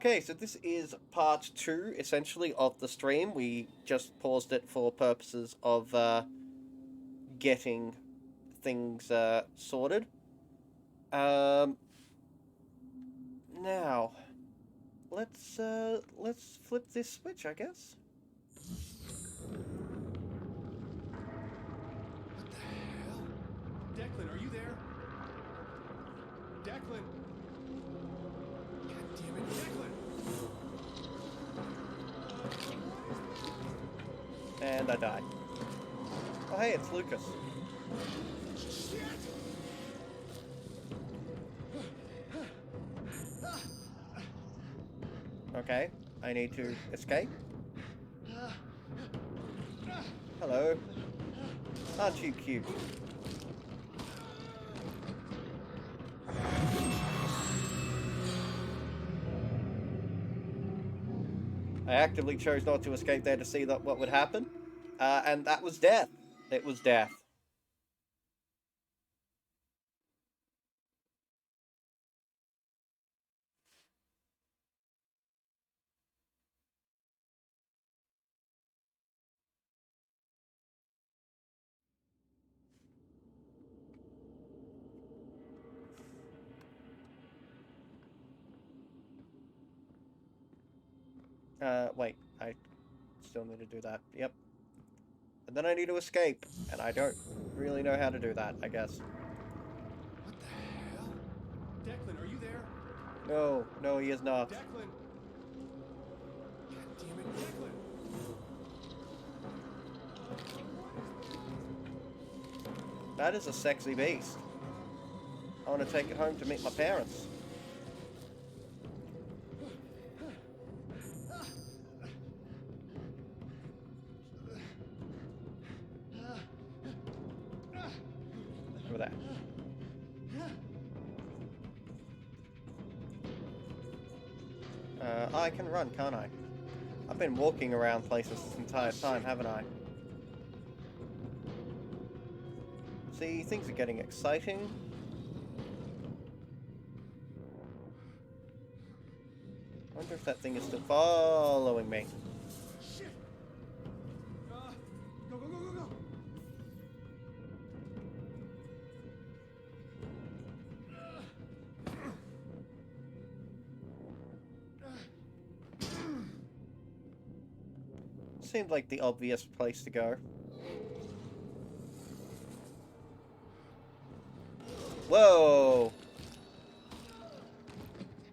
Okay, so this is part 2, essentially, of the stream. We just paused it for purposes of getting things sorted. Now, let's flip this switch, I guess. What the hell? Declan, are you there? Declan! God damn it, Declan! And I died. Oh hey, it's Lucas. Shit! Okay, I need to escape. Hello. Aren't you cute? I actively chose not to escape there to see what would happen. And that was death. It was death. Wait, I still need to do that. Yep. And then I need to escape, and I don't really know how to do that, I guess. What the hell? Declan, are you there? No, he is not. Declan! God damn it, Declan! That is a sexy beast. I want to take it home to meet my parents. Over there. I can run, can't I? I've been walking around places this entire time, haven't I? See, things are getting exciting. I wonder if that thing is still following me. Shit! Go, go, go, go, go! Seemed like the obvious place to go. Whoa!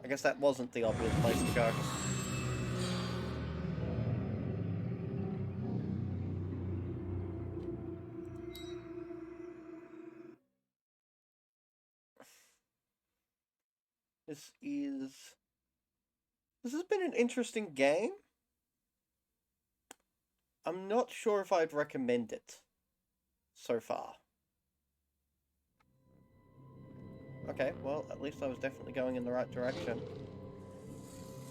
I guess that wasn't the obvious place to go. This has been an interesting game. I'm not sure if I'd recommend it so far. Okay, well, at least I was definitely going in the right direction.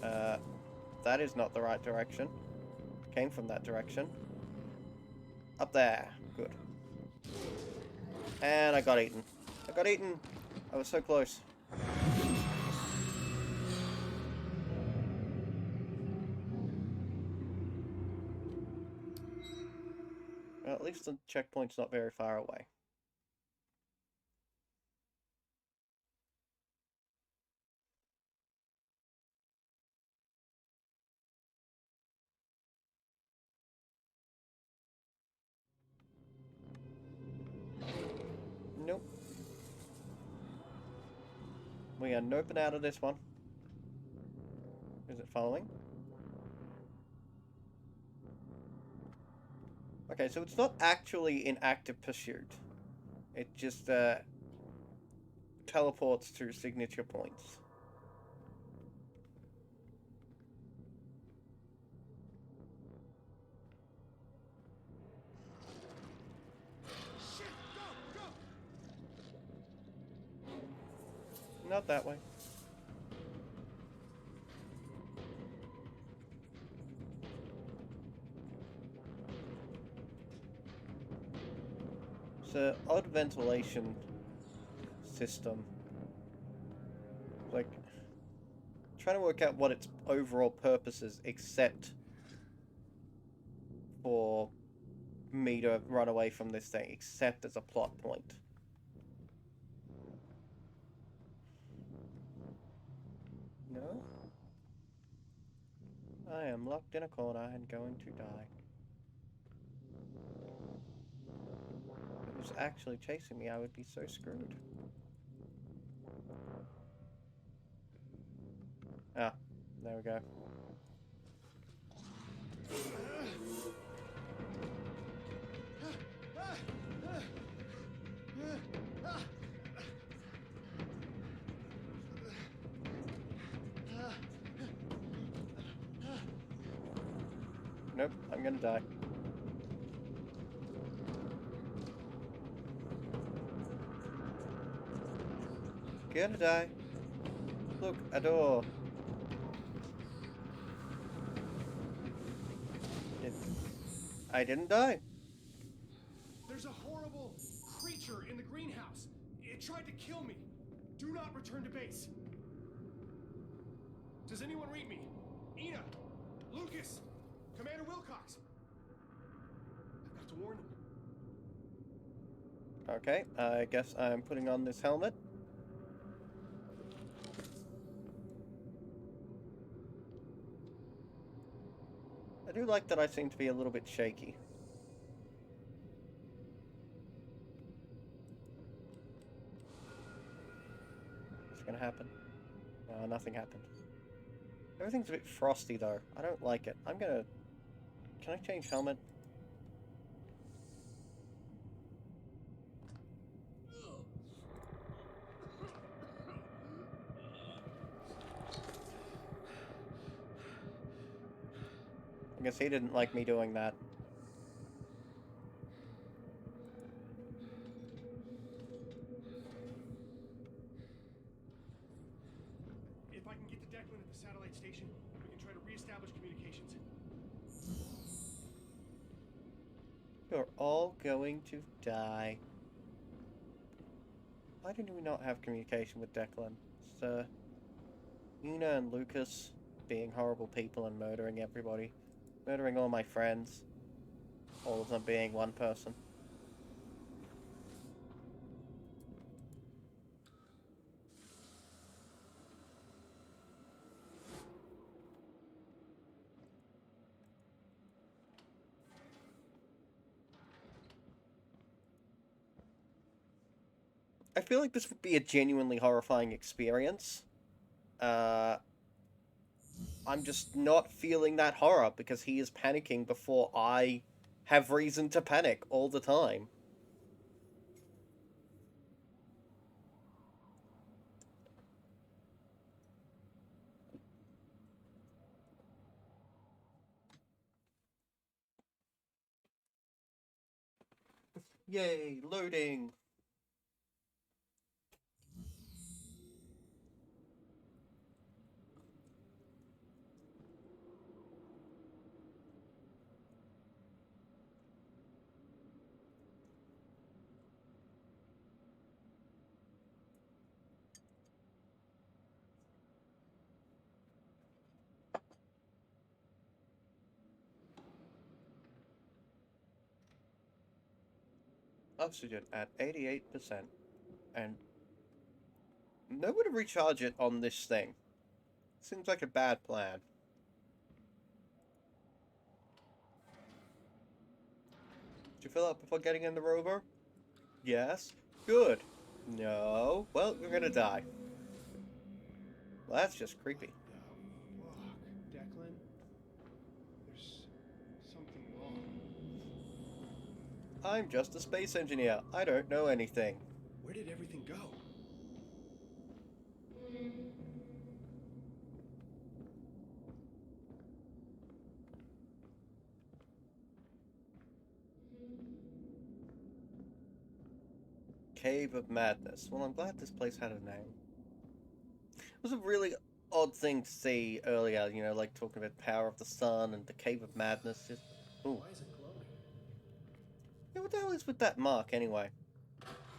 That is not the right direction. Came from that direction. Up there. Good. And I got eaten. I got eaten! I was so close. Well, at least the checkpoint's not very far away. Nope. We are noping out of this one. Is it following? Okay, so it's not actually in active pursuit. It just teleports to signature points. Shit! Go! Go! Not that way. It's an odd ventilation system. Like, trying to work out what its overall purposes except for me to run away from this thing, except as a plot point. No? I am locked in a corner and going to die. If it was actually chasing me, I would be so screwed. Ah, there we go. Nope, I'm gonna die. Gonna die. Look, a door. I didn't die. There's a horrible creature in the greenhouse. It tried to kill me. Do not return to base. Does anyone read me? Ina, Lucas, Commander Wilcox. I've got to warn them. Okay, I guess I'm putting on this helmet. I do like that I seem to be a little bit shaky. What's gonna happen? No, nothing happened. Everything's a bit frosty though. I don't like it. I'm gonna... Can I change helmet? I guess he didn't like me doing that. If I can get to Declan at the satellite station, we can try to reestablish communications. You're all going to die. Why did we not have communication with Declan? It's, Una and Lucas being horrible people and murdering everybody. Murdering all my friends. All of them being one person. I feel like this would be a genuinely horrifying experience. I'm just not feeling that horror because he is panicking before I have reason to panic all the time. Yay, loading! Oxygen at 88%. And nowhere to recharge it on this thing. Seems like a bad plan. Did you fill up before getting in the rover? Yes. Good. No. Well, you're gonna die. Well, that's just creepy. Fuck, Declan. There's something wrong. I'm just a space engineer. I don't know anything. Where did everything go? Cave of Madness. Well, I'm glad this place had a name. It was a really odd thing to see earlier, you know, like talking about Power of the Sun and the Cave of Madness. Just, ooh. Why is it glowing? Yeah, what the hell is with that mark, anyway?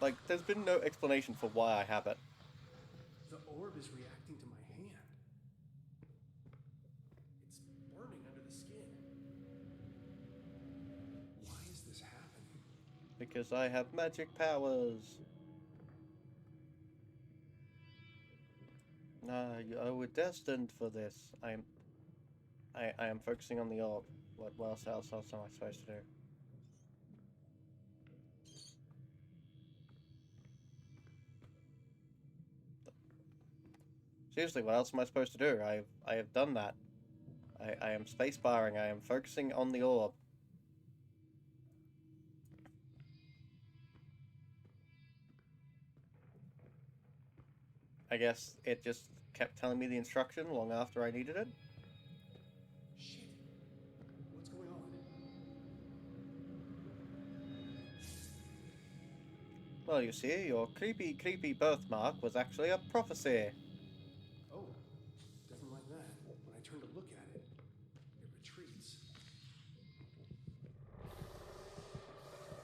Like, there's been no explanation for why I have it. The orb is reacting to my hand. Because I have magic powers. Ah, you were destined for this. I am focusing on the orb. What else am I supposed to do? Seriously, what else am I supposed to do? I have done that. I am spacebarring. I am focusing on the orb. I guess it just kept telling me the instruction long after I needed it. Shit. What's going on? Well, you see, your creepy birthmark was actually a prophecy. Oh, doesn't like that. When I turn to look at it, it retreats.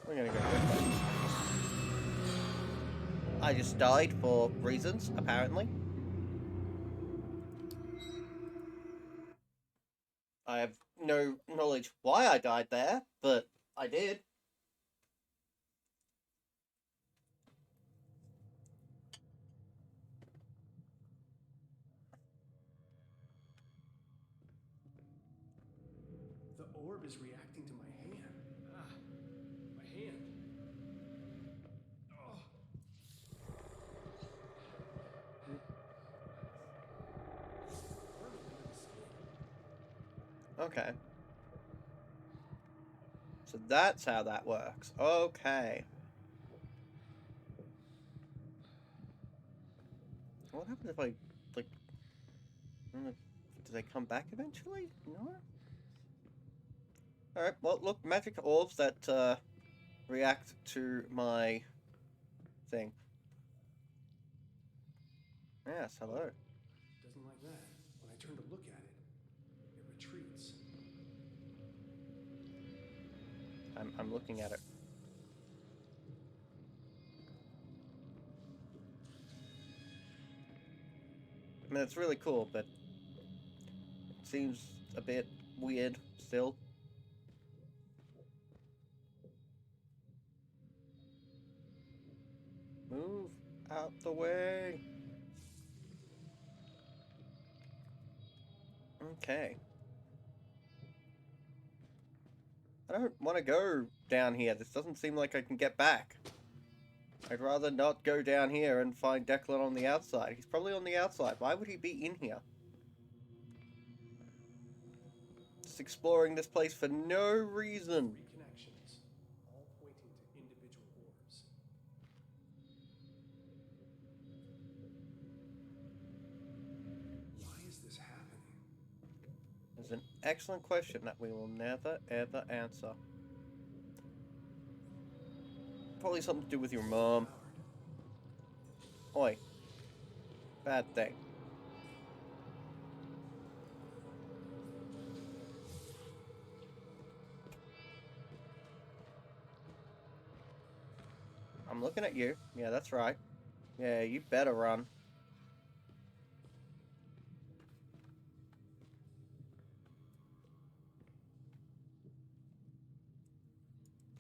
We're gonna go this way. I just died for reasons, apparently. I have no knowledge why I died there, but I did. The orb is reacting to my hand. Ah, my hand. Oh. Burning under the skin. Okay. So that's how that works. Okay. What happens if I, like... I don't know, do they come back eventually? No? Alright, well, look, magic orbs that, react to my thing. Yes, hello. Doesn't like that. When I turn to look at it, it retreats. I'm looking at it. I mean, it's really cool, but it seems a bit weird still. Move out the way. Okay. I don't want to go down here. This doesn't seem like I can get back. I'd rather not go down here and find Declan on the outside. He's probably on the outside. Why would he be in here? Just exploring this place for no reason. Three connections, all pointing to individual orbs. Why is this happening? It's an excellent question that we will never, ever answer. Probably something to do with your mom. Oi. Bad thing. I'm looking at you. Yeah, that's right. Yeah, you better run.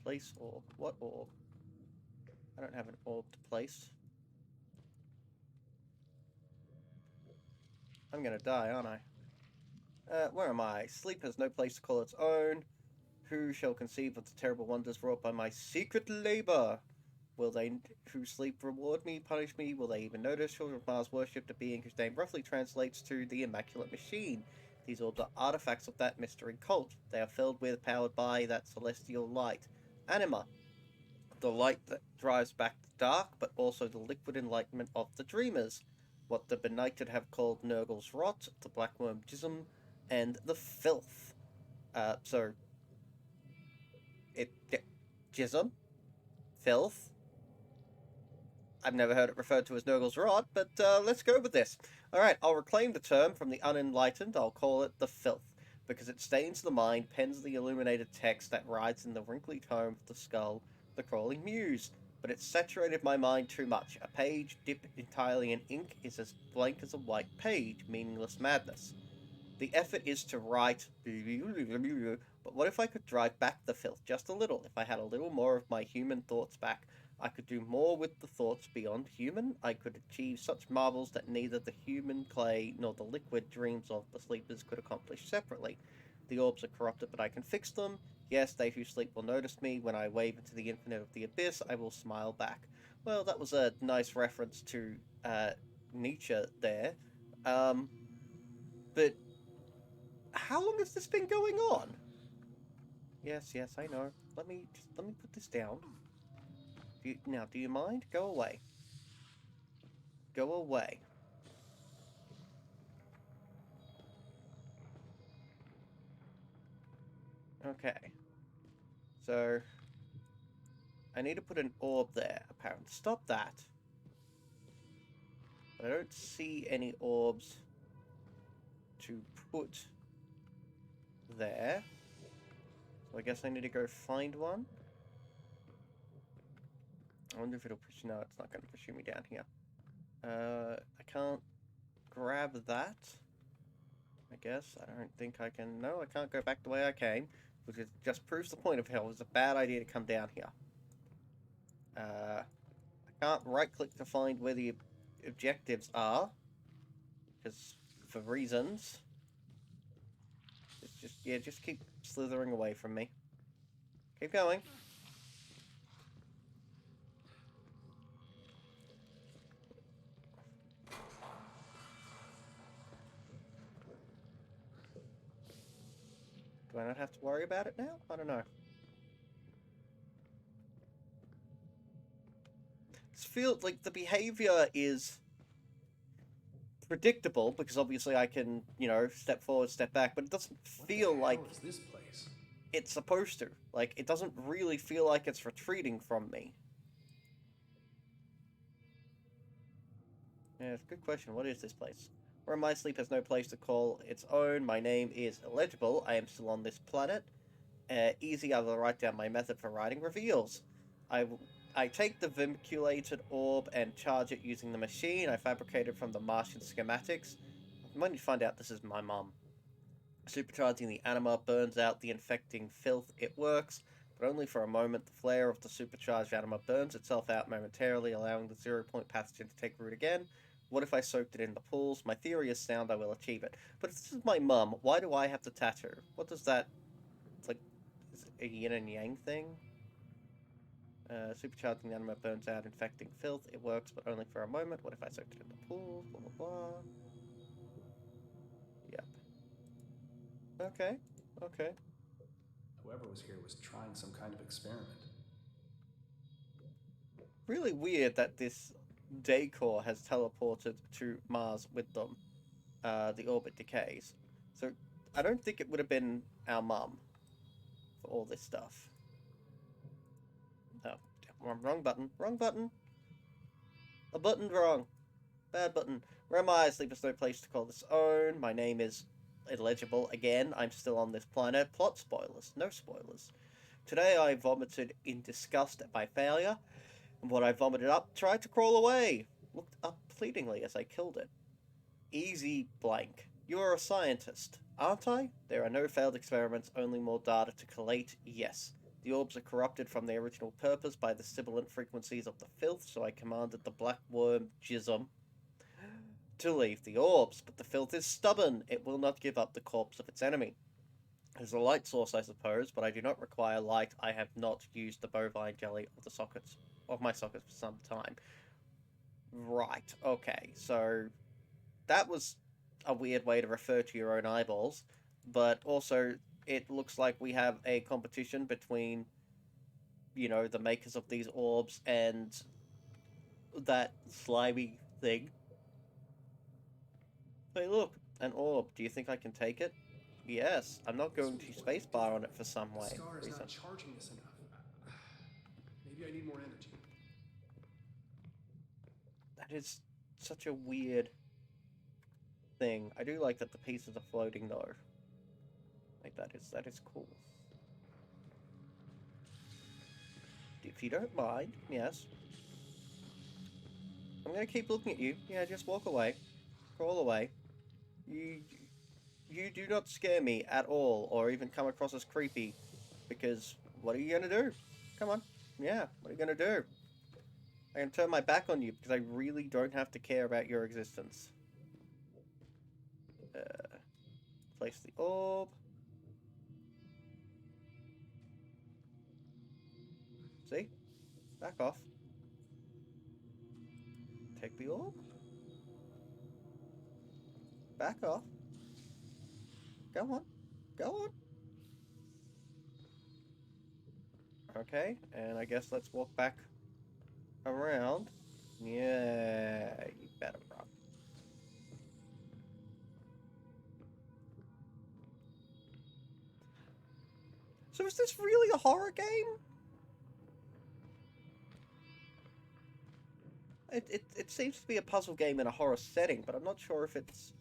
Place orb. What orb? I don't have an orb to place. I'm gonna die, aren't I? Where am I? Sleep has no place to call its own. Who shall conceive of the terrible wonders wrought by my secret labor? Will they who sleep reward me, punish me? Will they even notice? Children of Mars worship a being whose name roughly translates to the Immaculate Machine. These orbs are artifacts of that mystery cult. They are filled with, powered by that celestial light. Anima. The light that drives back the dark, but also the liquid enlightenment of the dreamers. What the benighted have called Nurgle's rot, the blackworm jism, and the filth. Jism? Filth? I've never heard it referred to as Nurgle's rot, but let's go with this. Alright, I'll reclaim the term from the unenlightened. I'll call it the filth, because it stains the mind, pens the illuminated text that rides in the wrinkly tome of the skull, the crawling muse. But it's saturated my mind too much. A page dipped entirely in ink is as blank as a white page, meaningless madness. The effort is to write, but what if I could drive back the filth just a little? If I had a little more of my human thoughts back, I could do more with the thoughts beyond human. I could achieve such marvels that neither the human clay nor the liquid dreams of the sleepers could accomplish separately. The orbs are corrupted, but I can fix them. Yes, they who sleep will notice me. When I wave into the infinite of the abyss, I will smile back. Well, that was a nice reference to Nietzsche there. But how long has this been going on? Yes, I know. Let me put this down. Do you mind? Go away. Go away. Okay. So I need to put an orb there, apparently. Stop that. But I don't see any orbs to put there. So I guess I need to go find one. I wonder if it'll push... No, it's not going to push me down here. I can't grab that. I guess. I don't think I can... No, I can't go back the way I came. Which just proves the point of how it was a bad idea to come down here. I can't right-click to find where the objectives are. Because, for reasons... just keep slithering away from me. Keep going. Do I not have to worry about it now? I don't know. This feels like the behavior is predictable, because obviously I can, step forward, step back, but it doesn't feel like this place? it's supposed to. Like, it doesn't really feel like it's retreating from me. Yeah, it's a good question. What is this place? Where my sleep has no place to call its own. My name is illegible. I am still on this planet. Easy, I will write down my method for writing reveals. I take the vinculated orb and charge it using the machine I fabricated from the Martian schematics. I might need to find out this is my mum. Supercharging the anima burns out the infecting filth. It works, but only for a moment. The flare of the supercharged anima burns itself out momentarily, allowing the 0-point pathogen to take root again. What if I soaked it in the pools? My theory is sound, I will achieve it. But if this is my mum, why do I have to tattoo? What does that... It's like... Is it a yin and yang thing? Supercharging the anima burns out infecting filth. It works, but only for a moment. What if I soaked it in the pools? Blah, blah, blah. Yep. Okay. Whoever was here was trying some kind of experiment. Really weird that this decor has teleported to Mars with them. The orbit decays. So, I don't think it would have been our mum for all this stuff. Oh, wrong button. A button's wrong. Bad button. Where am I? Sleep has no place to call this own. My name is illegible. Again, I'm still on this planet. Plot spoilers. No spoilers. Today I vomited in disgust at my failure, and what I vomited up tried to crawl away. Looked up pleadingly as I killed it. Easy blank. You're a scientist, aren't I? There are no failed experiments, only more data to collate. Yes. The orbs are corrupted from their original purpose by the sibilant frequencies of the filth, so I commanded the black worm Jism to leave the orbs, but the filth is stubborn. It will not give up the corpse of its enemy. There's a light source, I suppose, but I do not require light. I have not used the bovine jelly of my sockets for some time. Right, okay, so that was a weird way to refer to your own eyeballs, but also it looks like we have a competition between, the makers of these orbs and that slimy thing. Hey, look, an orb. Do you think I can take it? Yes, I'm not going to spacebar on it for some way. Scar is not charging this enough. Maybe I need more energy. That is such a weird thing. I do like that the pieces are floating though. Like that is cool. If you don't mind, yes. I'm gonna keep looking at you. Yeah, just walk away. Crawl away. You do not scare me at all, or even come across as creepy, because what are you gonna do? Come on. Yeah, what are you gonna do? I can turn my back on you, because I really don't have to care about your existence. Place the orb. See? Back off. Take the orb. Back off. Go on. Go on. Okay, and I guess let's walk back around. Yeah, you better run. So is this really a horror game? It seems to be a puzzle game in a horror setting, but I'm not sure if it's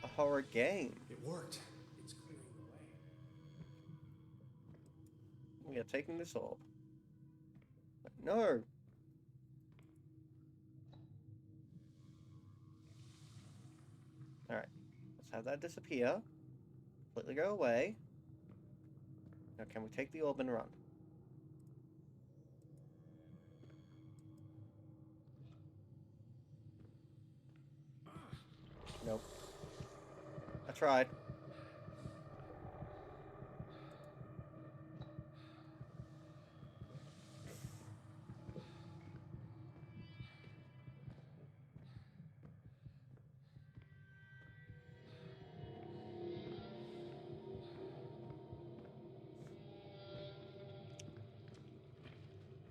a horror game. It worked. It's clearing the way. We are taking this orb. No. Alright. Let's have that disappear. Completely go away. Now can we take the orb and run? Nope. I tried.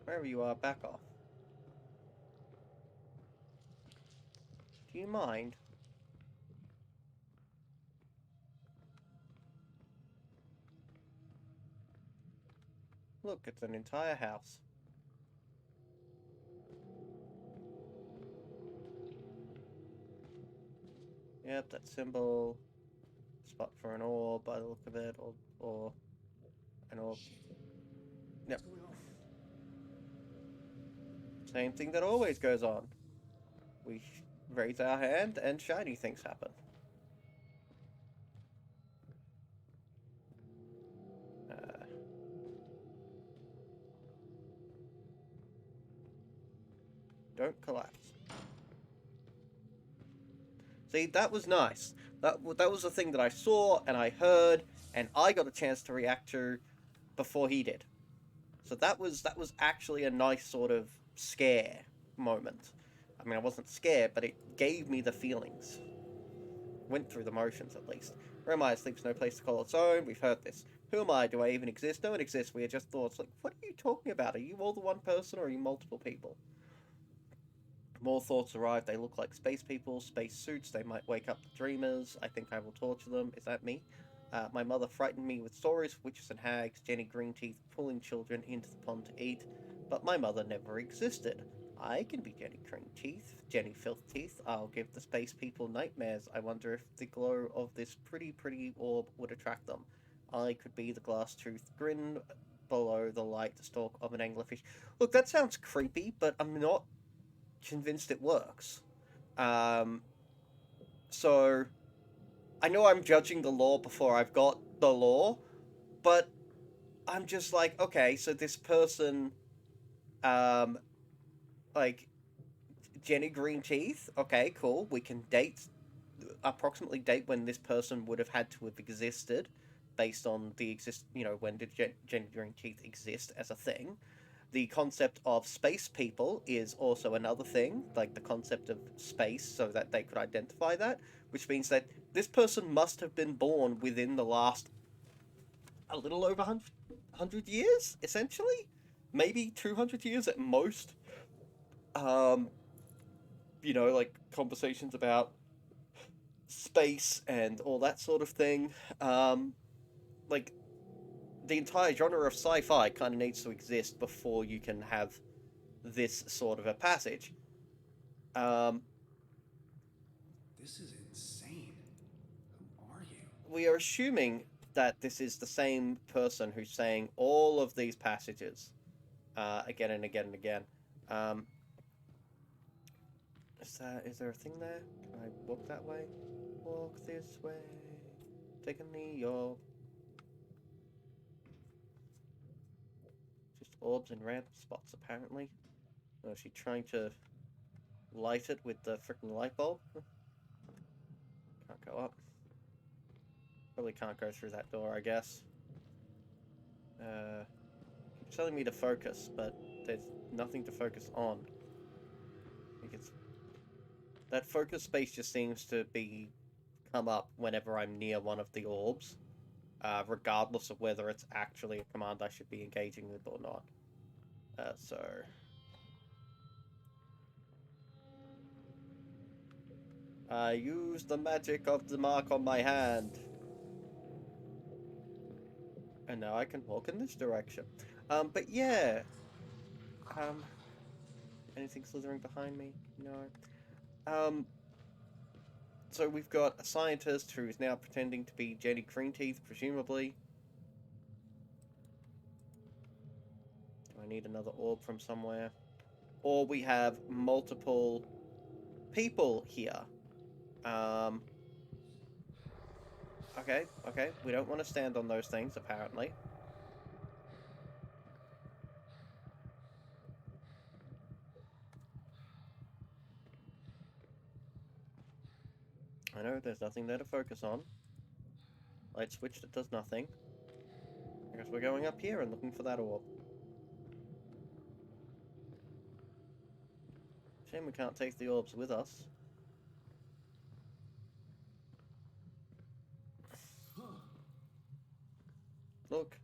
Wherever you are, back off. Do you mind? Look, it's an entire house. Yep, that symbol. Spot for an orb by the look of it, or an orb. Yep. What's going on? Same thing that always goes on. We raise our hand and shiny things happen. Don't collapse. See, that was nice. That was the thing that I saw and I heard and I got a chance to react to before he did. So that was actually a nice sort of scare moment. I mean, I wasn't scared, but it gave me the feelings. Went through the motions, at least. Where am I? Sleep's no place to call its own. We've heard this. Who am I? Do I even exist? No one exists. We are just thoughts. Like, what are you talking about? Are you all the one person, or are you multiple people? More thoughts arrive. They look like space people, space suits. They might wake up the dreamers. I think I will torture them. Is that me? My mother frightened me with stories of witches and hags, Jenny Greenteeth pulling children into the pond to eat, but my mother never existed. I can be Jenny Greenteeth, Jenny Filthteeth. I'll give the space people nightmares. I wonder if the glow of this pretty orb would attract them. I could be the glass-toothed grin below the light stalk of an anglerfish. Look, that sounds creepy, but I'm not convinced it works. So I know I'm judging the lore before I've got the lore, but I'm just like, okay, so this person, like, Jenny Greenteeth, okay, cool, we can approximately date when this person would have had to have existed, based on when did Jenny Greenteeth exist as a thing. The concept of space people is also another thing, like the concept of space, so that they could identify that, which means that this person must have been born within the last a little over 100 years, essentially? Maybe 200 years at most. Like conversations about space and all that sort of thing. Like, the entire genre of sci-fi kind of needs to exist before you can have this sort of a passage. This is insane. Who are you? We are assuming that this is the same person who's saying all of these passages again and again and again. Is there a thing there? Can I walk that way? Walk this way. Taking the orb. Just orbs in random spots, apparently. Oh, is she trying to light it with the freaking light bulb? Can't go up. Probably can't go through that door, I guess. Keeps telling me to focus, but there's nothing to focus on. I think it's... That focus space just seems to come up whenever I'm near one of the orbs. Regardless of whether it's actually a command I should be engaging with or not. I use the magic of the mark on my hand. And now I can walk in this direction. But yeah. Anything slithering behind me? No. So we've got a scientist who is now pretending to be Jenny Greenteeth, presumably. Do I need another orb from somewhere? Or we have multiple people here. Okay. We don't want to stand on those things, apparently. I know, there's nothing there to focus on. Light switch that does nothing. I guess we're going up here and looking for that orb. Shame we can't take the orbs with us. Look.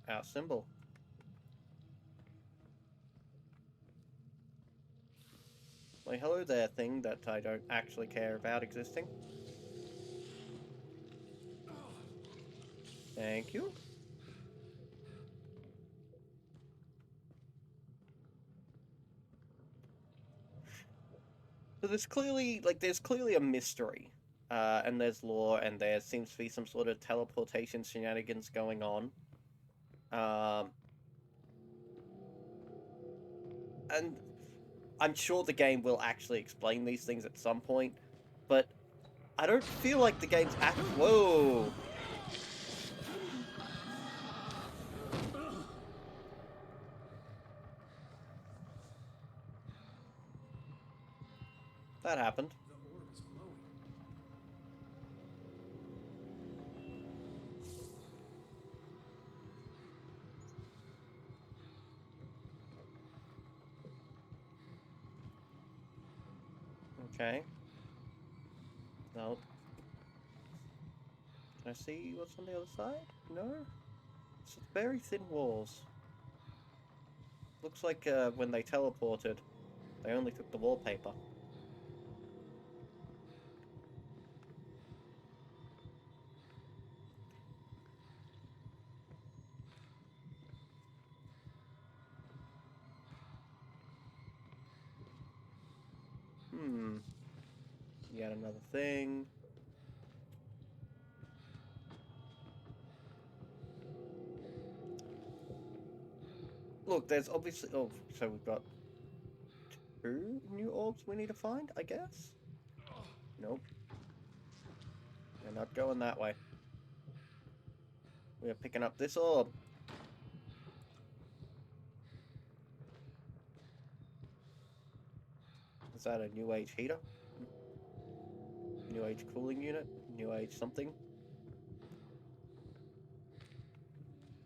Our symbol. My hello there thing that I don't actually care about existing. Thank you. So there's clearly a mystery. And there's lore, and there seems to be some sort of teleportation shenanigans going on. And I'm sure the game will actually explain these things at some point, but I don't feel like the game's Whoa! That happened. The orb is glowing. Okay. No. Can I see what's on the other side? No? It's very thin walls. Looks like when they teleported, they only took the wallpaper. Yet another thing. Look, there's obviously... Oh, so we've got 2 new orbs we need to find, I guess? Nope. We're not going that way. We are picking up this orb. Is that a new age heater? New age cooling unit? New age something?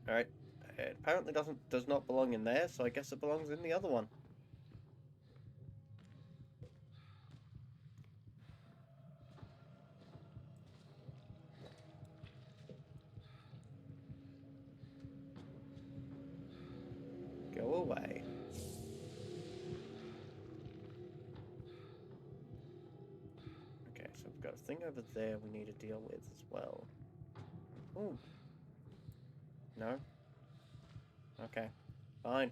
Alright. It apparently does not belong in there, so I guess it belongs in the other one. Go away. Okay, so we've got a thing over there we need to deal with as well. Ooh. No? Okay. Fine.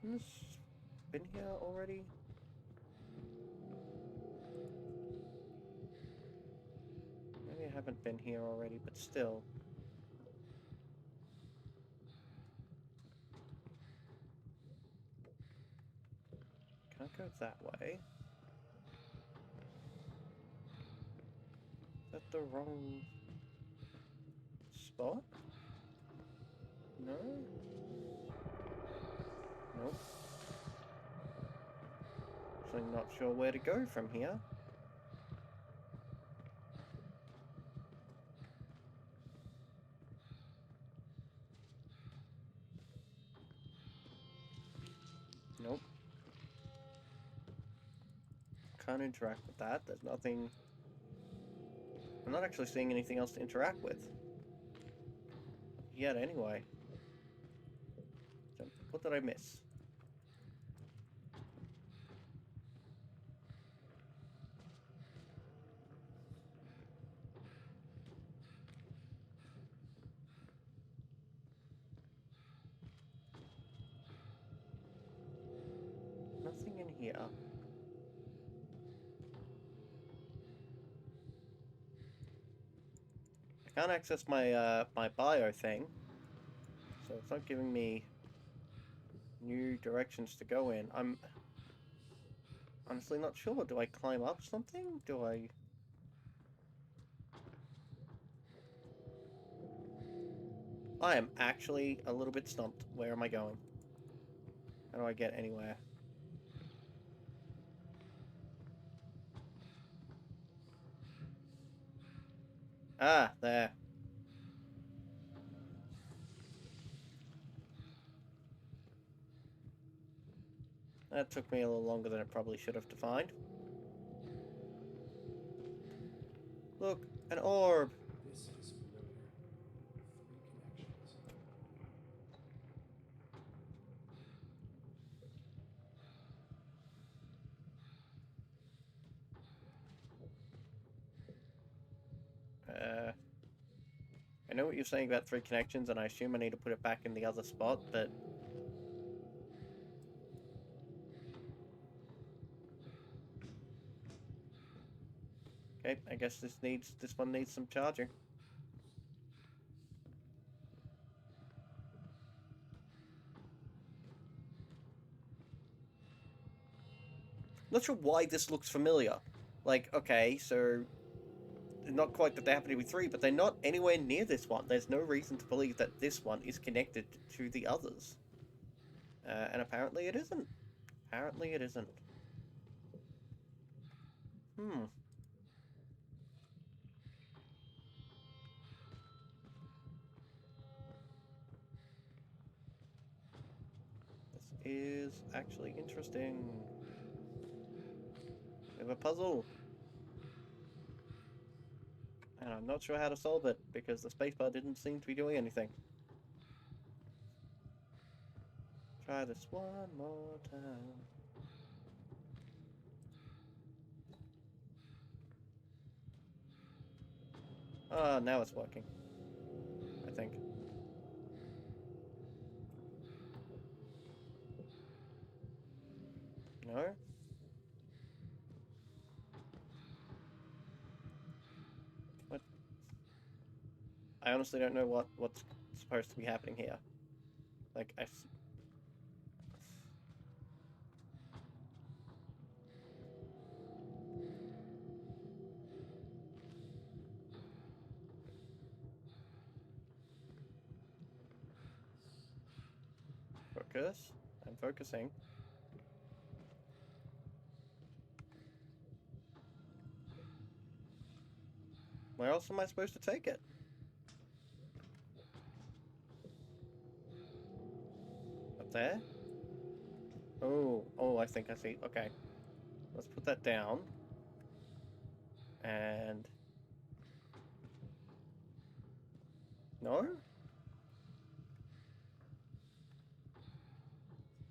Has this been here already? Maybe I haven't been here already, but still. Can't go that way. that the wrong spot? No? Nope. Actually not sure where to go from here. Nope. Can't interact with that. There's nothing... I'm not actually seeing anything else to interact with. Yet, anyway. So, what did I miss? Nothing in here. I can't access my my bio thing, so it's not giving me new directions to go in. I'm honestly not sure. Do I climb up something? Do I... I am actually a little bit stumped. Where am I going? How do I get anywhere? Ah, there. That took me a little longer than it probably should have to find. Look, an orb! This is familiar. 3 connections. I know what you're saying about 3 connections, and I assume I need to put it back in the other spot, but... Okay, I guess this one needs some charging. Not sure why this looks familiar. Like, okay, so... Not quite that they happen to be 3, but they're not anywhere near this one. There's no reason to believe that this one is connected to the others. And apparently it isn't. Apparently it isn't. Hmm. This is actually interesting. We have a puzzle. And I'm not sure how to solve it, because the spacebar didn't seem to be doing anything. Try this one more time. Ah, now it's working. I think. No? What? I honestly don't know what's supposed to be happening here. Like, Focus. I'm focusing. Where else am I supposed to take it? Up there? Oh, I think I see. Okay. Let's put that down. And... No?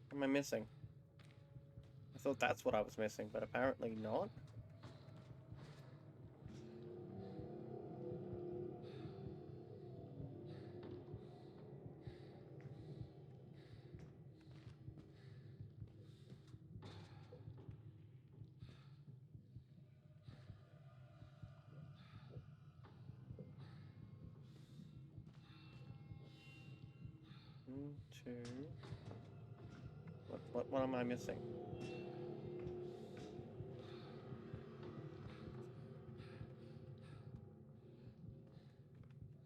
What am I missing? I thought that's what I was missing, but apparently not. Two. What am I missing?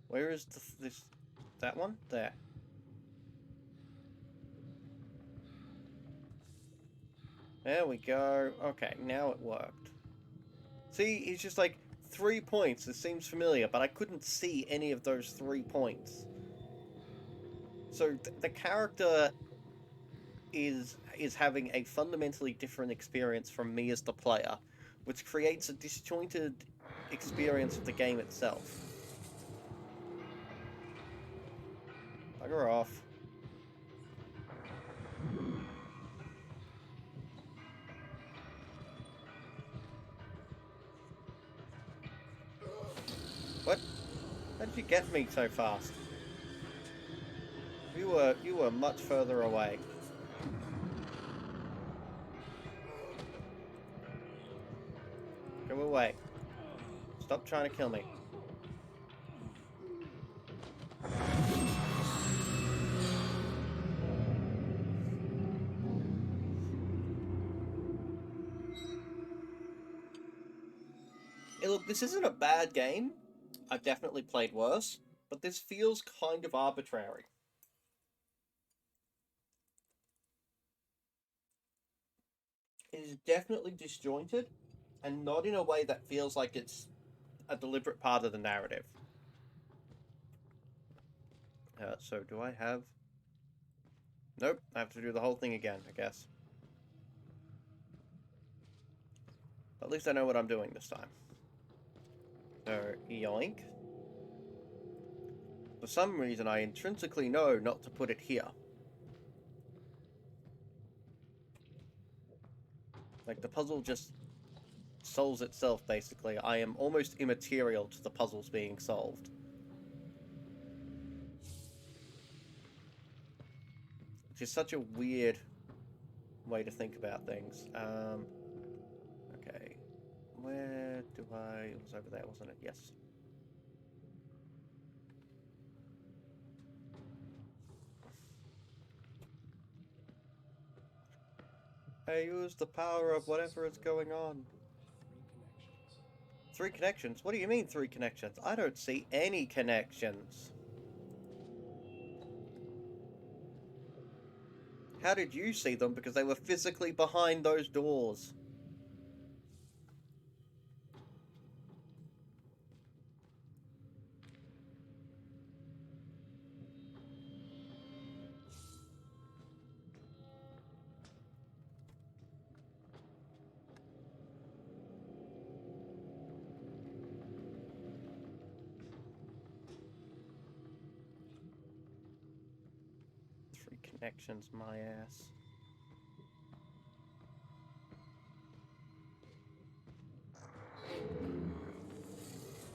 Where is this? That one? There. There we go. Okay, now it worked. See, it's just like 3 points. It seems familiar, but I couldn't see any of those 3 points. So the character is having a fundamentally different experience from me as the player, which creates a disjointed experience of the game itself. Bugger off. What? How did you get me so fast? You were much further away. Go away. Stop trying to kill me. Hey, look, this isn't a bad game. I've definitely played worse, but this feels kind of arbitrary. It is definitely disjointed, and not in a way that feels like it's a deliberate part of the narrative. So do I have... Nope, I have to do the whole thing again, I guess. At least I know what I'm doing this time. So, yoink. For some reason, I intrinsically know not to put it here. Like, the puzzle just solves itself, basically. I am almost immaterial to the puzzles being solved. Which is such a weird way to think about things. Okay. Where do I... It was over there, wasn't it? Yes. I use the power of whatever is going on. 3 connections? What do you mean 3 connections? I don't see any connections. How did you see them? Because they were physically behind those doors. Connections, my ass.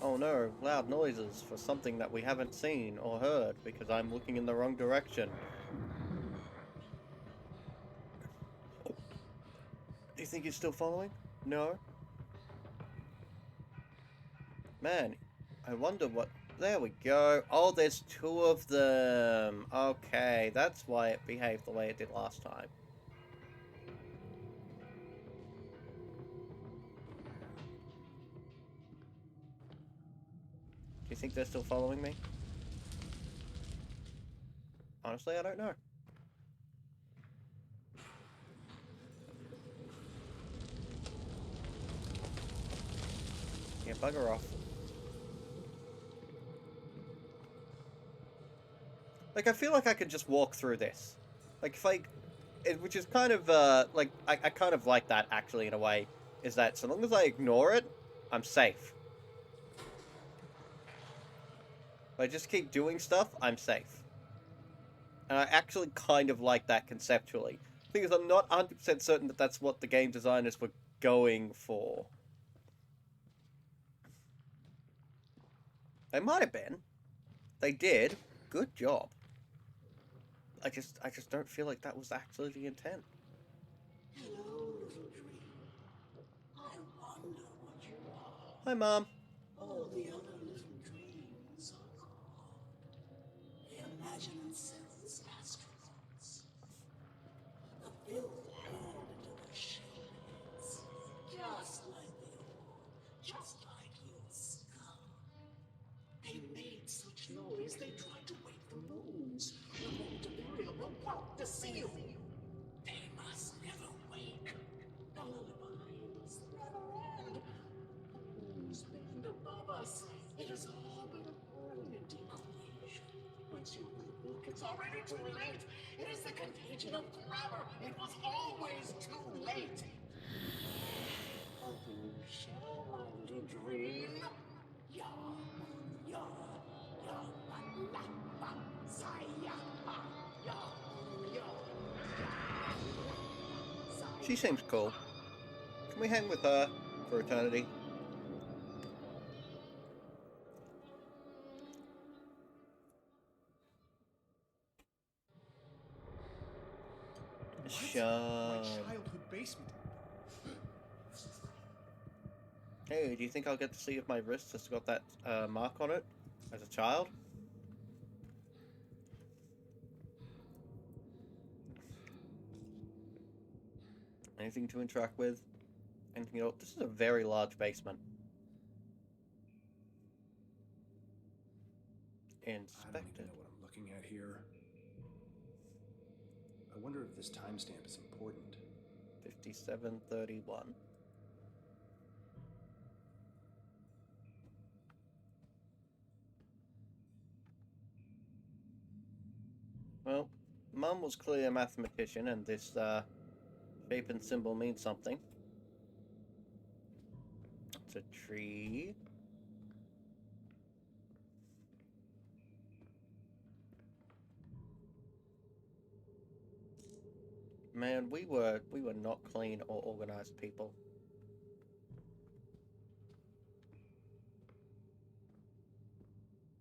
Oh no, loud noises for something that we haven't seen or heard because I'm looking in the wrong direction. Do you think he's still following? No? Man, I wonder what... There we go. Oh, there's 2 of them. Okay, that's why it behaved the way it did last time. Do you think they're still following me? Honestly, I don't know. Yeah, bugger off. Like, I feel like I could just walk through this. Like, if I... which is kind of, like, I kind of like that, actually, in a way. Is that so long as I ignore it, I'm safe. If I just keep doing stuff, I'm safe. And I actually kind of like that conceptually. The thing is, I'm not 100% certain that that's what the game designers were going for. They might have been. They did. Good job. I just don't feel like that was actually the intent. Hello, little dream. I wonder what you are. Hi, Mom. All the other little dreams are gone. They imagine themselves astronauts. The filth hurled into their shapes, just like the ore, just like your skull. They made such as they tried to wake the moons. Remote variable clock to seal. They must never wake. The lullabies never end. Who's been above us? It has all been a brilliant equation. Once you look, it's already too late. It is the contagion of grammar. It was always too late. Who shall my little dream? Ya, ya, ya, la, ba, saya, ha, ya, ya, She seems cool. Can we hang with her for eternity? What? Sean. My childhood basement. Hey, do you think I'll get to see if my wrist has got that mark on it as a child? Anything to interact with? Anything else? This is a very large basement. I don't Inspect even it. know what I'm looking at here. I wonder if this timestamp is important. 5731. Well, Mum was clearly a mathematician, and this shape and symbol means something. It's a tree. Man, we were not clean or organized people.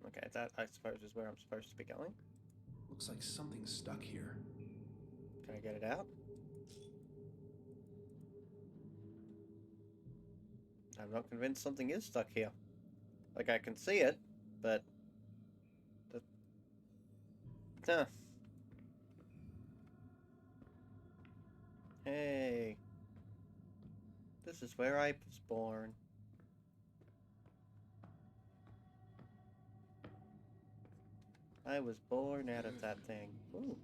Okay, that I suppose is where I'm supposed to be going. Looks like something's stuck here. Can I get it out? I'm not convinced something is stuck here. Like, I can see it, but... Huh. Hey. This is where I was born. I was born out of that thing. Ooh.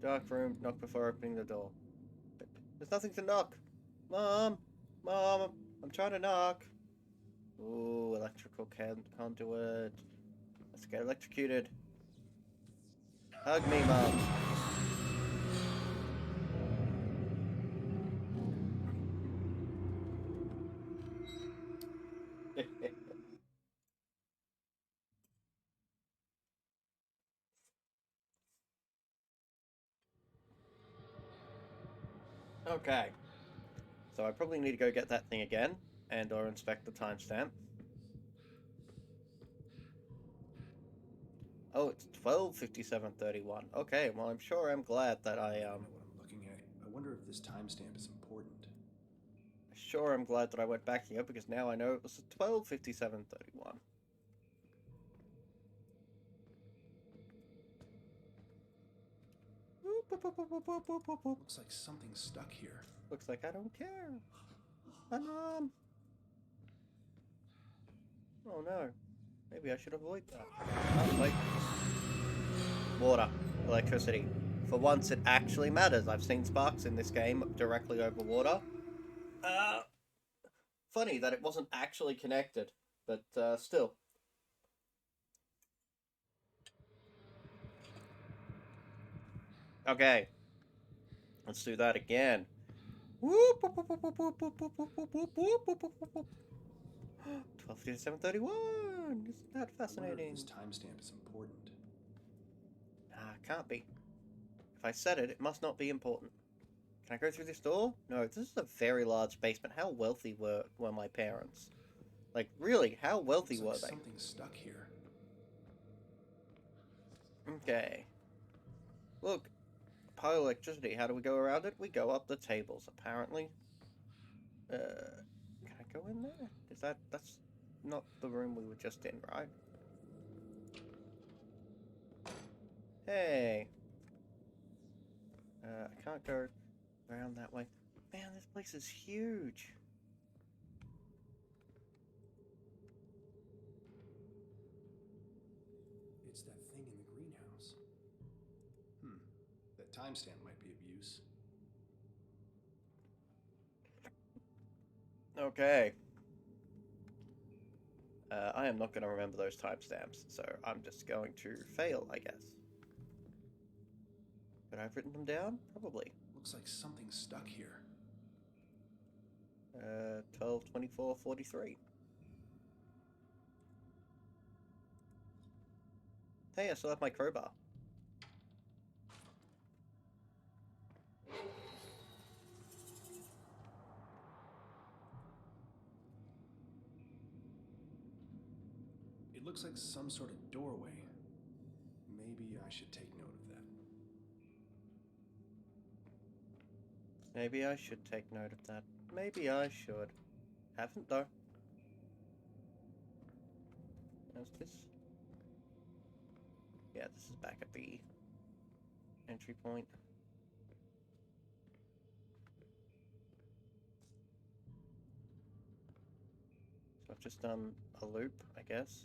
Dark room, knock before opening the door. There's nothing to knock. Mom! Mom! I'm trying to knock. Ooh, electrical conduit. Let's get electrocuted. Hug me, Mom. Okay. So I probably need to go get that thing again, and or inspect the timestamp. Oh, it's 12:57:31. Okay, well I'm sure I'm glad that I don't know what I'm looking at. I wonder if this timestamp is important. Sure I'm glad that I went back here because now I know it was 12:57:31. Looks like something's stuck here. Looks like I don't care. Hi, Mom. Oh no. Maybe I should avoid that. Oh, wait. Water. Electricity. For once, it actually matters. I've seen sparks in this game directly over water. Funny that it wasn't actually connected, but still. Okay. Let's do that again. 12:57:31. Isn't that fascinating? This timestamp is important. Ah, can't be. If I said it, it must not be important. Can I go through this door? No, this is a very large basement. How wealthy were my parents? Like, really, how wealthy were they? Something's stuck here. Okay. Look, pile of electricity. How do we go around it? We go up the tables, apparently. Can I go in there? That's not the room we were just in, right? Hey. I can't go around that way. Man, this place is huge. It's that thing in the greenhouse. That timestamp might be of use. Okay. I am not going to remember those timestamps, so I'm just going to fail, I guess. Could I have written them down? Probably. Looks like something's stuck here. 12, 24, 43. Hey, I still have my crowbar. It looks like some sort of doorway. Maybe I should take note of that. Maybe I should take note of that. Maybe I should. Haven't, though. How's this? Yeah, this is back at the entry point. So I've just done a loop, I guess.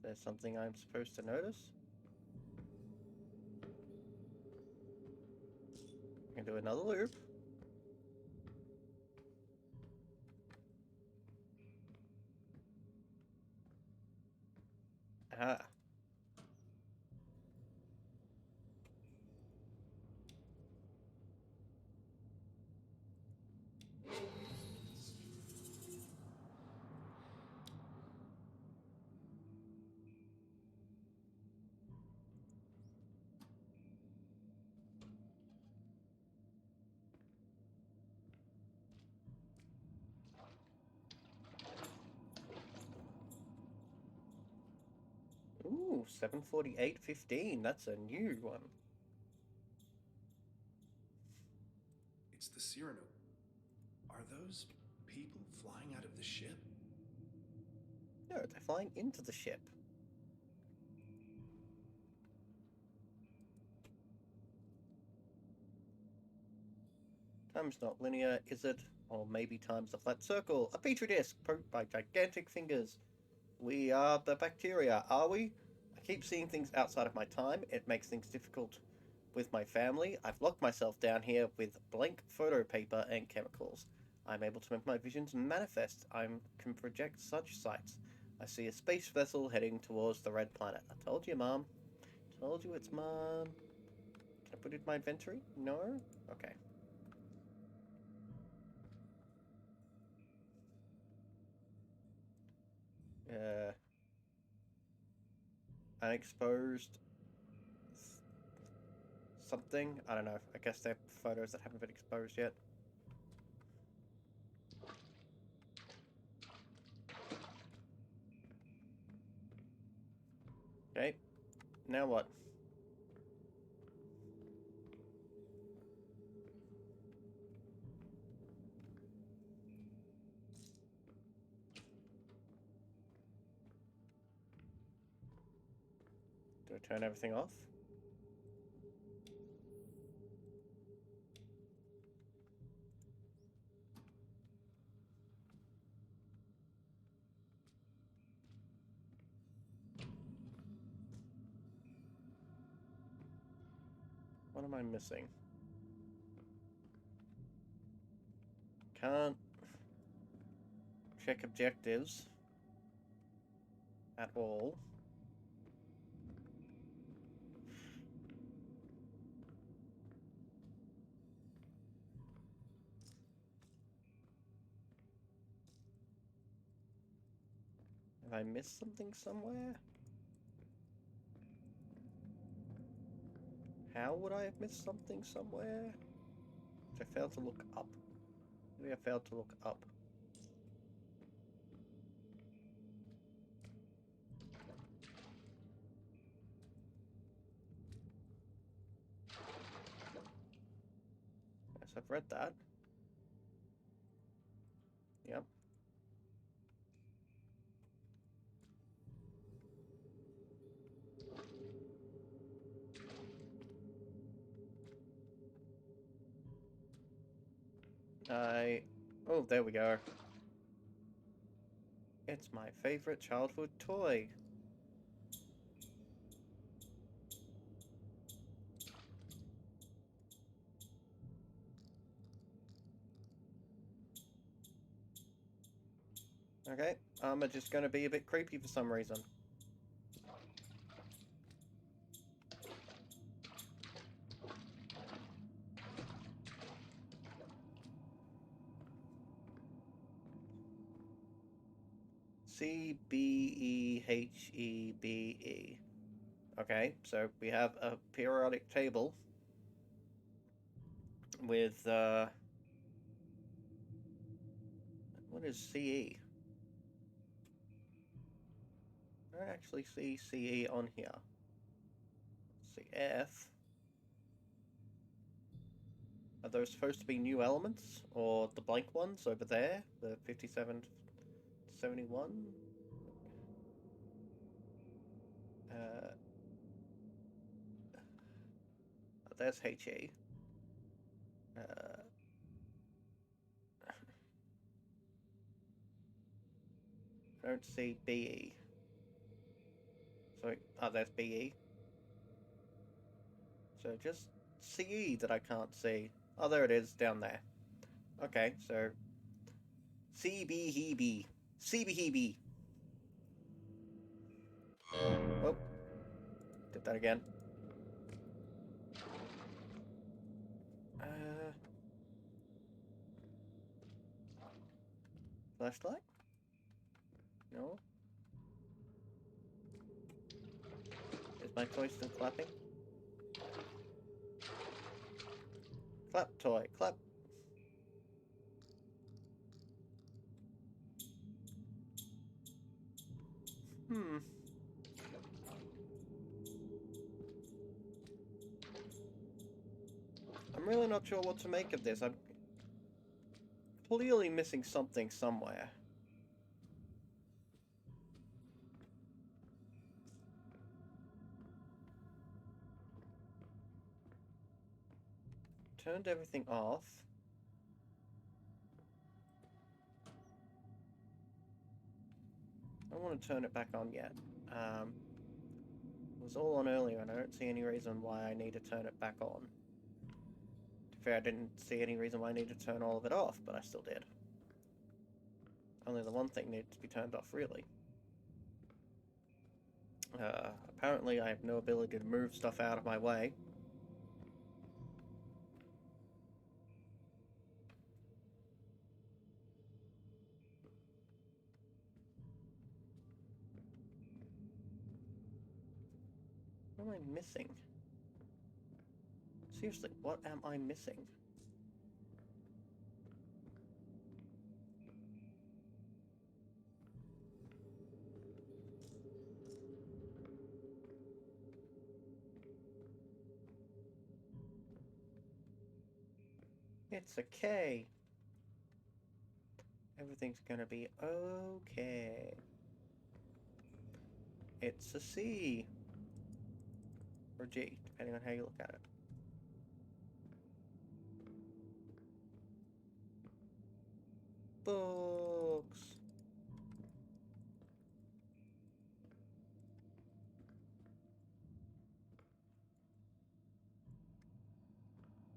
There's something I'm supposed to notice. I can do another loop. Ah. Ooh, 7:48:15. That's a new one. It's the Cyrano. Are those people flying out of the ship? No, they're flying into the ship. Time's not linear, is it? Or maybe time's a flat circle. A petri disk poked by gigantic fingers. We are the bacteria, are we? I keep seeing things outside of my time. It makes things difficult with my family. I've locked myself down here with blank photo paper and chemicals. I'm able to make my visions manifest. I can project such sights. I see a space vessel heading towards the red planet. I told you, Mom. Told you it's Mom. Can I put it in my inventory? No? Okay. Unexposed something? I don't know. I guess they're photos that haven't been exposed yet. Okay. Now what? Do I turn everything off? What am I missing? Can't check objectives at all. Have I missed something somewhere? How would I have missed something somewhere? I failed to look up. Maybe I failed to look up. Yes, I've read that. Yep. I Oh, there we go. It's my favorite childhood toy. Okay, I'm just gonna be a bit creepy for some reason. CBEHEBE. Okay, so we have a periodic table with, what is CE? I don't actually see CE on here. CF. Are those supposed to be new elements? Or the blank ones over there? The 57 to 71? There's HE. I don't see BE. So, there's BE. So just CE that I can't see. Oh, there it is, down there. Okay, so CBHB. CBHB. Oh, did that again. Flashlight? No. Is my toy still clapping? Clap, toy, clap. Hmm. I'm really not sure what to make of this. I'm clearly missing something somewhere. Turned everything off. I don't want to turn it back on yet. It was all on earlier, and I don't see any reason why I need to turn it back on. To be fair, I didn't see any reason why I need to turn all of it off, but I still did. Only the one thing needed to be turned off, really. Apparently I have no ability to move stuff out of my way. What am I missing? Seriously, what am I missing? It's a K. Everything's gonna be okay. It's a C. Or G, depending on how you look at it. Books.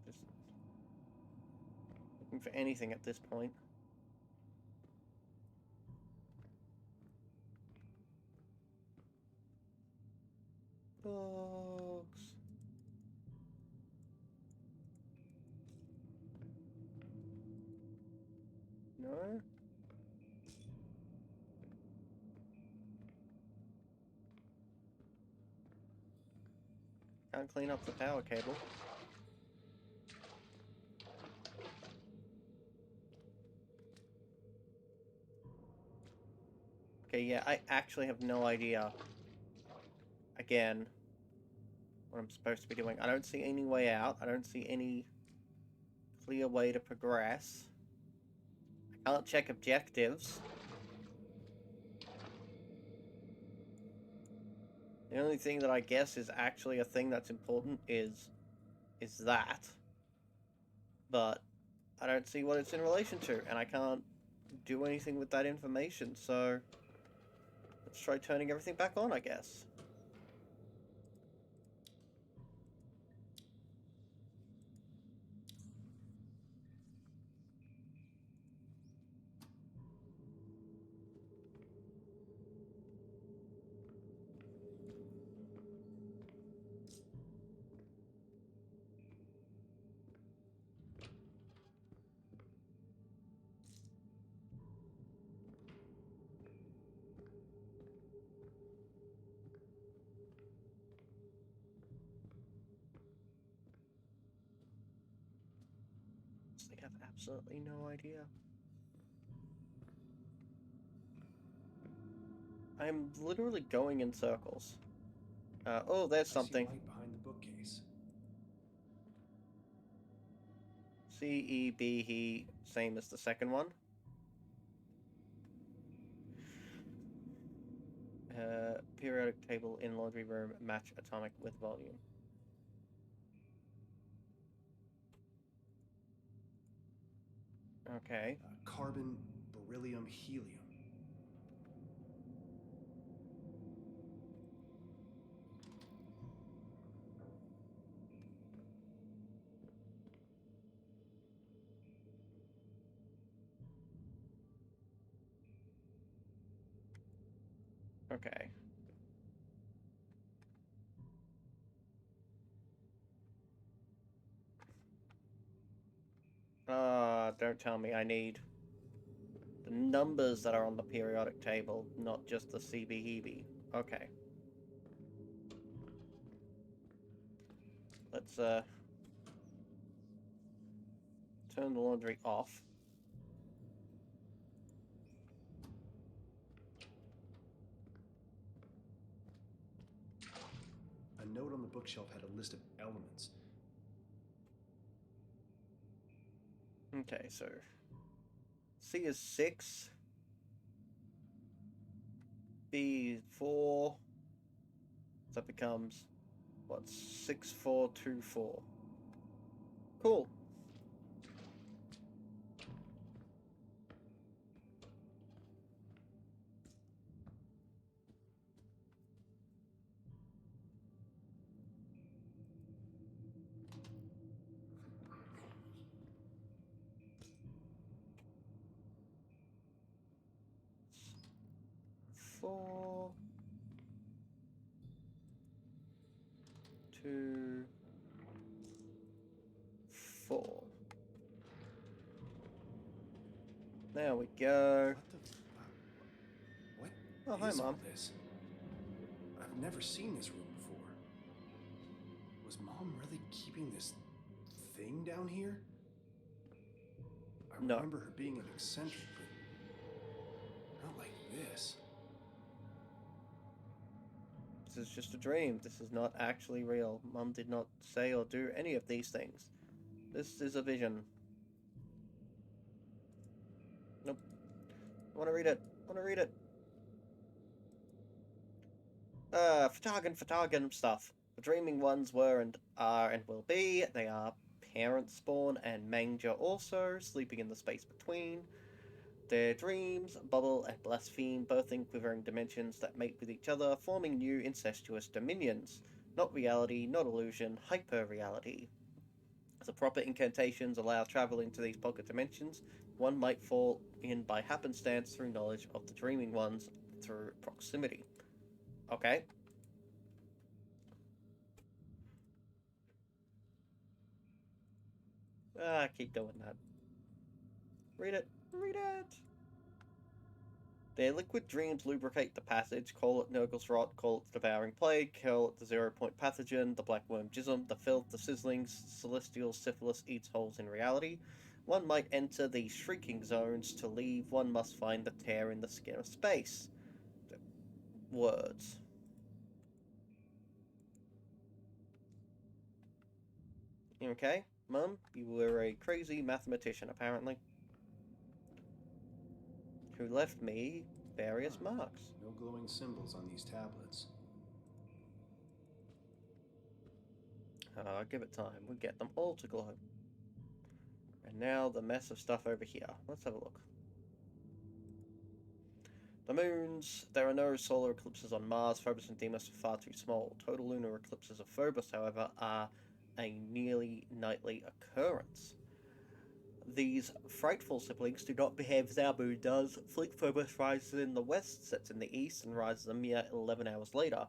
Just looking for anything at this point. Books. No? Can't clean up the power cable. Okay, yeah, I actually have no idea, again, what I'm supposed to be doing. I don't see any way out. I don't see any clear way to progress. I can't check objectives. The only thing that I guess is actually a thing that's important is that. But I don't see what it's in relation to, and I can't do anything with that information, so let's try turning everything back on, I guess. I have absolutely no idea. I'm literally going in circles. Oh, there's I see something. light behind the bookcase. C-E-B, he, same as the second one. Periodic table in laundry room, match atomic with volume. Okay. Carbon, beryllium, helium. Okay. Don't tell me I need the numbers that are on the periodic table, not just the CBEB. Okay. Let's, turn the laundry off. A note on the bookshelf had a list of elements. Okay, so C is 6. B 4. So that becomes, what, 6424. Cool. Four, 2, 4. There we go. What Oh, hi, is all Mom. this? I've never seen this room before. Was Mom really keeping this thing down here? I No. remember her being an eccentric, but not like this. This is just a dream. This is not actually real. Mum did not say or do any of these things. This is a vision. Nope. I want to read it. I want to read it. Photogam stuff. The dreaming ones were and are and will be. They are parent spawn and manger also, sleeping in the space between. Their dreams, bubble and blaspheme, both in quivering dimensions that mate with each other, forming new incestuous dominions. Not reality, not illusion, hyper-reality. As the proper incantations allow travel into these pocket dimensions, one might fall in by happenstance through knowledge of the dreaming ones through proximity. Okay. Keep doing that. Read it. Read it. Their liquid dreams lubricate the passage. Call it Nurgle's Rot, call it the Devouring Plague, call it the 0-point pathogen, the black worm jism, the filth, the sizzling, celestial syphilis eats holes in reality. One might enter the shrieking zones. To leave, one must find the tear in the skin of space. Words. Okay, Mum, you were a crazy mathematician, apparently. Who left me various marks. No glowing symbols on these tablets. Give it time, we'll get them all to glow. And now the mess of stuff over here. Let's have a look. The moons. There are no solar eclipses on Mars. Phobos and Deimos are far too small. Total lunar eclipses of Phobos, however, are a nearly nightly occurrence. These frightful siblings do not behave as our moon does. Fleet Phobos rises in the west, sets in the east, and rises a mere 11 hours later.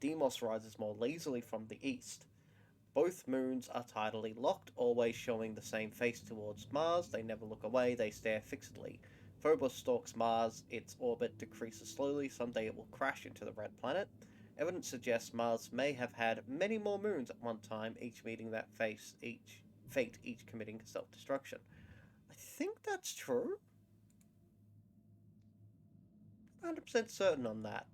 Deimos rises more lazily from the east. Both moons are tidally locked, always showing the same face towards Mars. They never look away, they stare fixedly. Phobos stalks Mars, its orbit decreases slowly, someday it will crash into the red planet. Evidence suggests Mars may have had many more moons at one time, each meeting that fate, each committing self-destruction. I think that's true. 100% certain on that.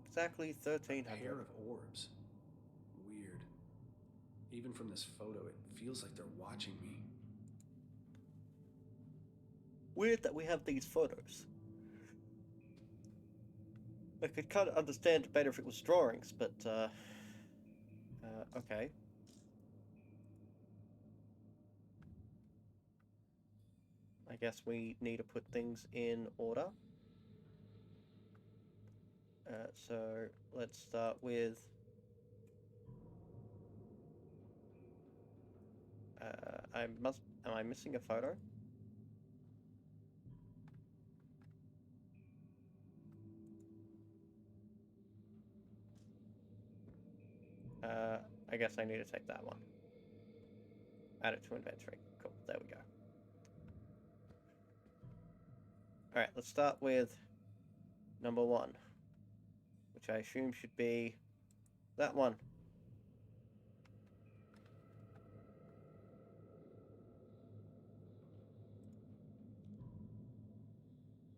Exactly 1300. A pair of orbs. Weird. Even from this photo, it feels like they're watching me. Weird that we have these photos. I could kind of understand it better if it was drawings, but, okay. I guess we need to put things in order. So, let's start with... am I missing a photo? I guess I need to take that one. Add it to inventory. Cool, there we go. Alright, let's start with number 1, which I assume should be that one.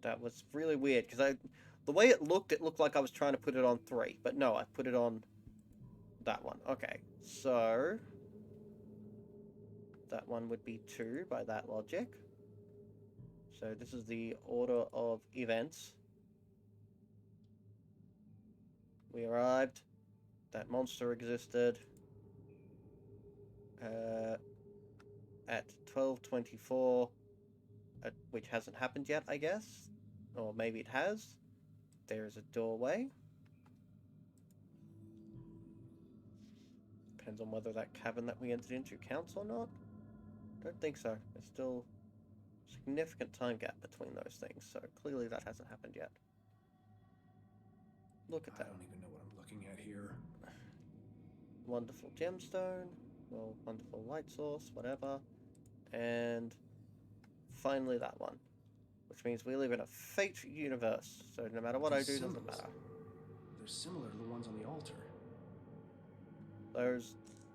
That was really weird, because the way it looked like I was trying to put it on 3, but no, I put it on that one. Okay, so that one would be 2 by that logic. So this is the order of events. We arrived. That monster existed. At 12:24, which hasn't happened yet, I guess. Or maybe it has. There is a doorway. Depends on whether that cabin that we entered into counts or not. Don't think so. There's still a significant time gap between those things, so clearly that hasn't happened yet. Look at that. I don't even know what I'm looking at here. Wonderful gemstone. Well, wonderful light source, whatever. And finally that one. Which means we live in a fate universe, so no matter what I do, doesn't matter. They're similar to the ones on the altar.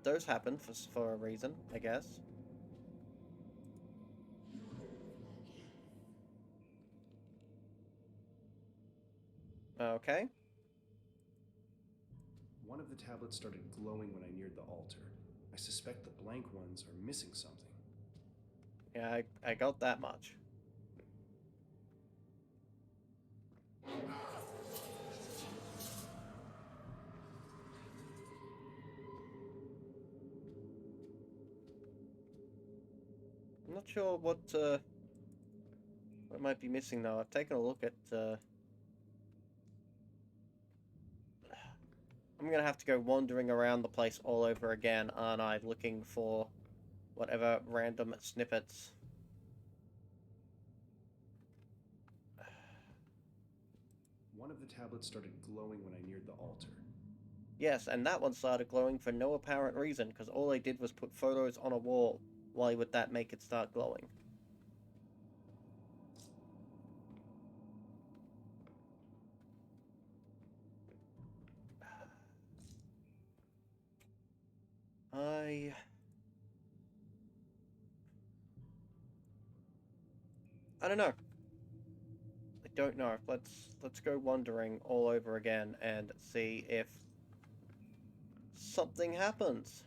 Those happen for a reason, I guess. Okay. One of the tablets started glowing when I neared the altar. I suspect the blank ones are missing something. Yeah, I got that much. I'm not sure what might be missing though. I've taken a look at I'm gonna have to go wandering around the place all over again, aren't I? Looking for whatever random snippets. One of the tablets started glowing when I neared the altar. Yes, and that one started glowing for no apparent reason, because all I did was put photos on a wall. Why would that make it start glowing? I don't know. I don't know. Let's go wandering all over again and see if something happens.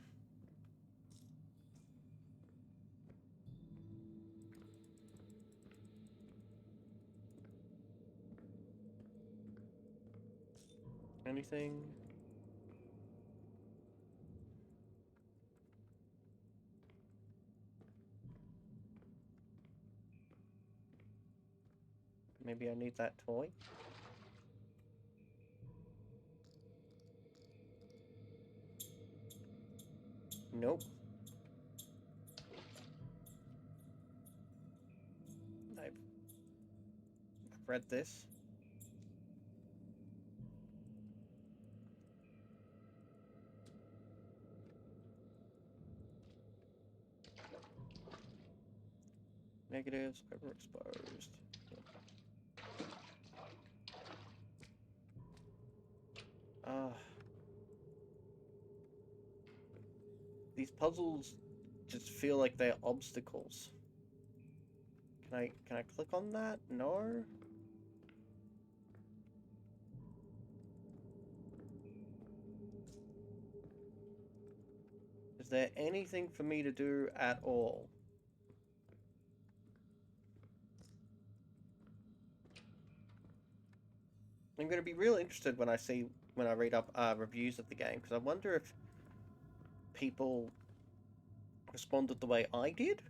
Anything? Maybe I need that toy. Nope. I've read this. Negatives, overexposed. Ah. These puzzles just feel like they're obstacles. Can I click on that? No? Is there anything for me to do at all? I'm going to be real interested when I read up reviews of the game, because I wonder if people responded the way I did,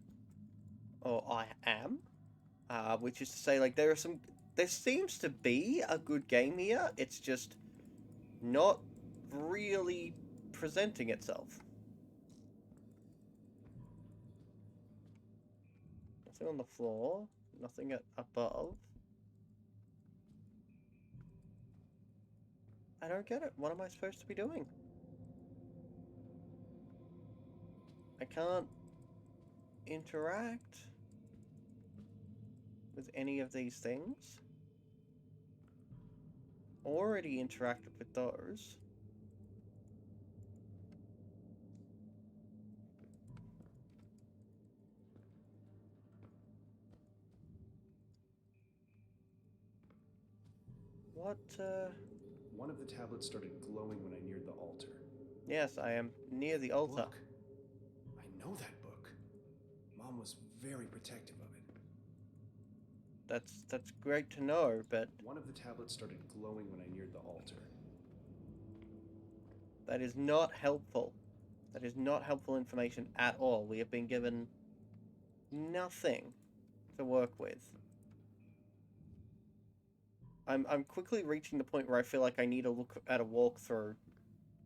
or I am, which is to say, like, there seems to be a good game here, it's just not really presenting itself. Nothing on the floor, nothing above. I don't get it. What am I supposed to be doing? I can't interact with any of these things. Already interacted with those. What, One of the tablets started glowing when I neared the altar. Yes, I am near the altar. Look, I know that book. Mom was very protective of it. That's great to know, but One of the tablets started glowing when I neared the altar. that is not helpful. That is not helpful information at all. We have been given nothing to work with. I'm quickly reaching the point where I feel like I need to look at a walkthrough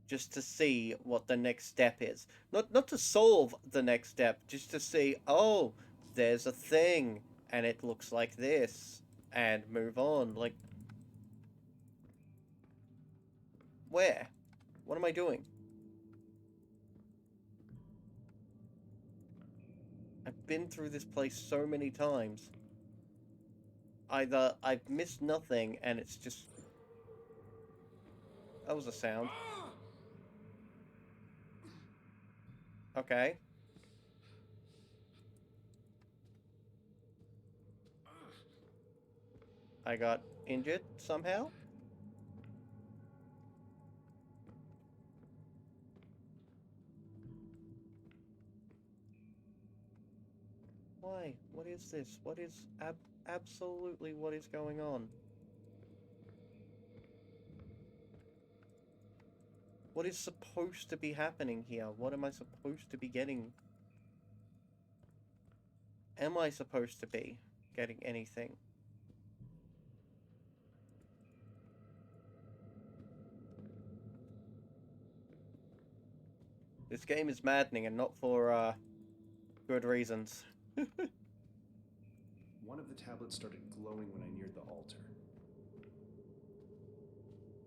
just to see what the next step is. Not to solve the next step, just to see, oh, there's a thing, and it looks like this, and move on. Like, where? What am I doing? I've been through this place so many times. Either I've missed nothing, and it's just... That was a sound. Okay. I got injured somehow? Why? What is this? What is absolutely what is going on? What is supposed to be happening here? What am I supposed to be getting? Am I supposed to be getting anything? This game is maddening, and not for good reasons. One of the tablets started glowing when I neared the altar.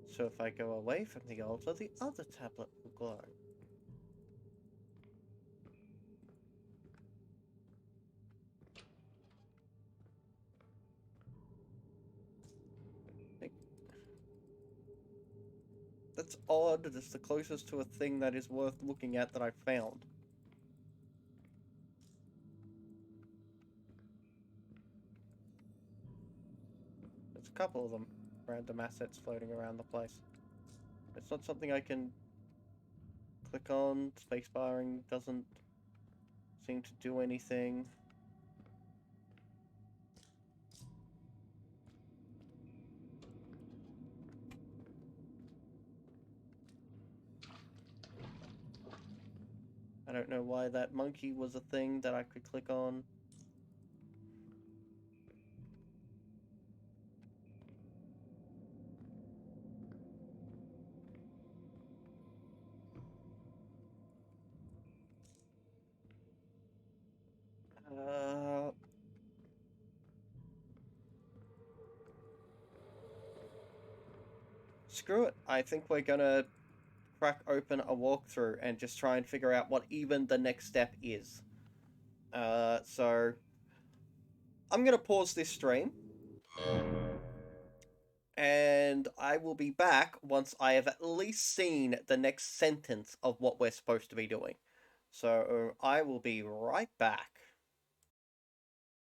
So if I go away from the altar, the other tablet will glow. That's odd. That's the closest to a thing that is worth looking at that I've found. There's a couple of them. Random assets floating around the place. It's not something I can click on. Spacebarring doesn't seem to do anything. I don't know why that monkey was a thing that I could click on. screw it. I think we're gonna crack open a walkthrough and just try and figure out what even the next step is. So I'm gonna pause this stream, and I will be back once I have at least seen the next sentence of what we're supposed to be doing. So I will be right back.